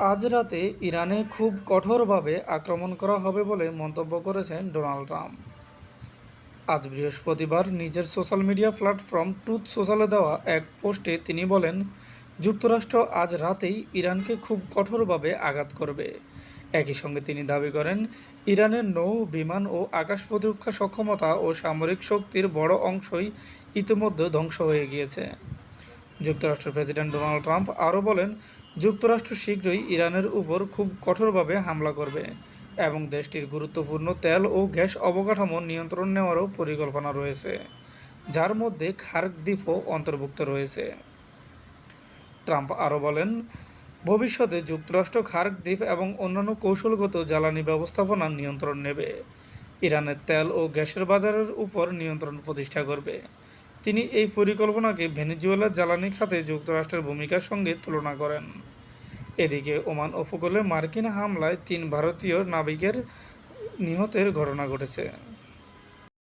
আজ রাতে ইরানে খুব কঠোরভাবে আক্রমণ করা হবে বলে মন্তব্য করেছেন ডোনাল্ড ট্রাম্প। আজ বৃহস্পতিবার নিজের সোশ্যাল মিডিয়া প্ল্যাটফর্ম ট্রুথ সোশ্যালে দেওয়া এক পোস্টে তিনি বলেন, যুক্তরাষ্ট্র আজ রাতেই ইরানকে খুব কঠোরভাবে আঘাত করবে। একই সঙ্গে তিনি দাবি করেন, ইরানের নৌ, বিমান ও আকাশ প্রতিরক্ষা সক্ষমতা ও সামরিক শক্তির বড় অংশই ইতিমধ্যে ধ্বংস হয়ে গিয়েছে। যুক্তরাষ্ট্রের প্রেসিডেন্ট ডোনাল্ড ট্রাম্প আরও বলেন, যুক্তরাষ্ট্র শীঘ্রই ইরানের উপর খুব কঠোরভাবে হামলা করবে এবং দেশটির গুরুত্বপূর্ণ তেল ও গ্যাস অবকাঠামো নিয়ন্ত্রণ নেওয়ারও পরিকল্পনা রয়েছে, যার মধ্যে খার্ক দ্বীপও অন্তর্ভুক্ত রয়েছে। ট্রাম্প আরও বলেন, ভবিষ্যতে যুক্তরাষ্ট্র খার্ক দ্বীপ এবং অন্যান্য কৌশলগত জ্বালানি ব্যবস্থাপনার নিয়ন্ত্রণ নেবে, ইরানের তেল ও গ্যাসের বাজারের উপর নিয়ন্ত্রণ প্রতিষ্ঠা করবে। তিনি এই পরিকল্পনাকে ভেনেজুয়েলার জ্বালানি খাতে যুক্তরাষ্ট্রের ভূমিকার সঙ্গে তুলনা করেন। এদিকে ওমান উপকূলে মার্কিন হামলায় 3 ভারতীয় নাবিকের নিহতের ঘটনা ঘটেছে।